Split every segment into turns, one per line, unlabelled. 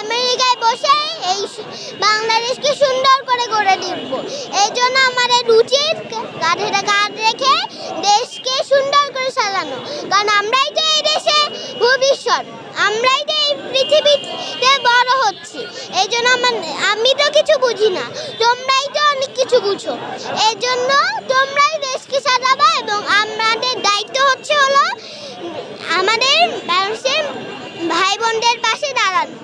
আমেরিকায় বসে এই বাংলাদেশকে সুন্দর করে গড়ে তুলব। এই জন্য আমাদের উচিত কাঁধে কাঁধ রেখে দেশকে সুন্দর করে সাজানো, কারণ আমরাই তো এই দেশে ভবিষ্যৎ, আমরাই তো এই পৃথিবীতে বড় হচ্ছি। এই জন্য আমি তো কিছু বুঝি না, তোমরাই তো অনেক কিছু বুঝো। এই জন্য তোমরাই দেশকে সাজাবা এবং আমাদের দায়িত্ব হলো আমাদের মানুষের ভাই বোনদের পাশে দাঁড়ানো।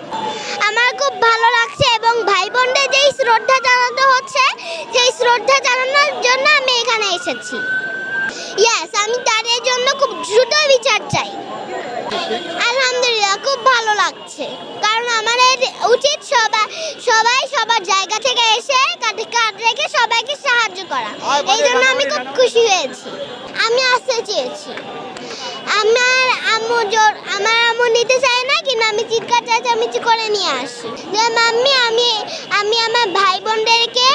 আমার খুব ভালো লাগছে এবং ভাই বোনদের যেই শ্রদ্ধা জানানো হচ্ছে, সেই শ্রদ্ধা জানানোর জন্য আমি এখানে এসেছি। ইয়েস, আমি তাদের জন্য খুব দ্রুত বিচার চাই। আলহামদুলিল্লাহ, খুব ভালো লাগছে, কারণ আমাদের উচিত সবাই সবার জায়গা থেকে এসে কাঁধে কাঁধ রেখে সবাইকে সাহায্য করা। এই জন্য আমি খুব খুশি হয়েছি। আমি আসতে চেয়েছি, আমার আম্মু নিতে চায় না, কিন্তু আমি চিৎকার চেঁচামেচি করে নিয়ে আসি যে মাম্মি আমি আমার ভাই বোনদেরকে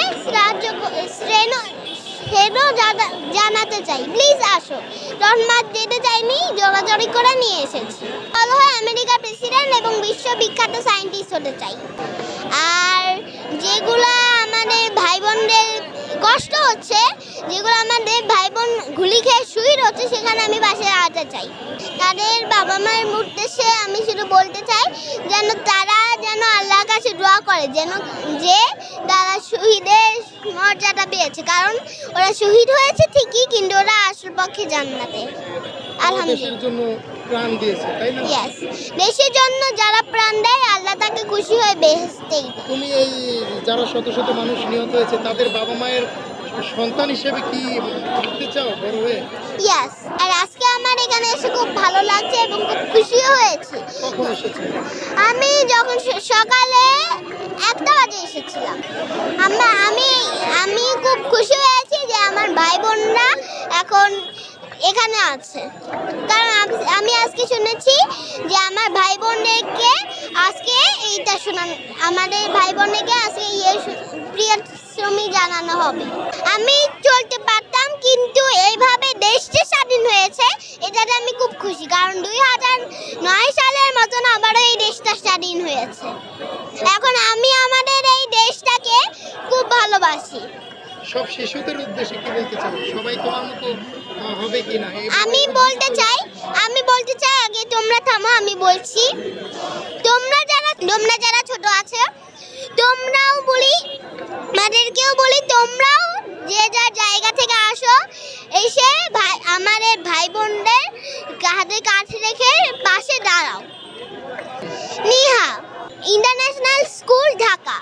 জানাতে চাই, প্লিজ আসো। ধন্যবাদ দিতে চাইনি, জোরাজোরি করে নিয়ে এসেছি। ভালো হয় আমেরিকার প্রেসিডেন্ট এবং বিশ্ববিখ্যাত সায়েন্টিস্ট হতে চাই। আর যেগুলো আমাদের ভাই বোনদের কষ্ট হচ্ছে, যেগুলো আমাদের ভাই বোন গুলি খেয়ে শহীদ হচ্ছে, সেখানে আমি পাশে দাঁড়াতে চাই। তাদের বাবা মায়ের উদ্দেশ্যে আমি শুধু বলতে চাই তারা যেন আল্লাহর কাছে দোয়া করে যে তারা শহীদের মর্যাদা পেয়েছে, কারণ ওরা শহীদ হয়েছে ঠিকই, কিন্তু ওরা আসল পক্ষে জান্নাতে। আলহামদুলিল্লাহ, দেশের জন্য যারা প্রাণ দেয় আল্লাহ তাকে খুশি হয়ে বেহেশতেই দেয়।
তুমি এই যারা শত শত মানুষ নিহত হয়েছে তাদের বাবা মায়ের সন্তান হিসেবে কি ভাবতে চাও বড় হয়ে?
ইয়েস, আর আজকে আমার এখানে এসে খুব ভালো লাগছে এবং খুব খুশিও হয়েছি।
কখন এসেছো?
আমি যখন সকালে 1টা বাজে এসেছিলাম। আমি খুব খুশি হয়েছি যে আমার ভাই বোনরা এখন এখানে আছে, কারণ আমি আজকে শুনেছি যে আমার ভাই বোনদেরকে আজকে এইটা আমাদের ভাই বোনদেরকে আজকে প্রিয়শ্রমী জানানো হবে। আমি চলতে পারতাম, কিন্তু এইভাবে দেশটা স্বাধীন হয়েছে এটাতে আমি খুব খুশি, কারণ 2009 সালের মতন আবারও এই দেশটা স্বাধীন হয়েছে। এখন আমি আমাদের এই দেশটাকে খুব ভালোবাসি।
সব শিশুদের উদ্দেশ্যে কি বলতে চাও? সবাই তোমার মতো হবে কিনা?
আমি বলতে চাই আগে তোমরা থামো, আমি বলছি। তোমরা যারা ছোট আছো, তোমরাও বলি, আমাদেরকেও বলি, তোমরাও যে যার জায়গা থেকে আসো, এসে আমাদের ভাই বোনদের কাঁধে কাঁধ রেখে পাশে দাঁড়াও। Niha, international school, Dhaka.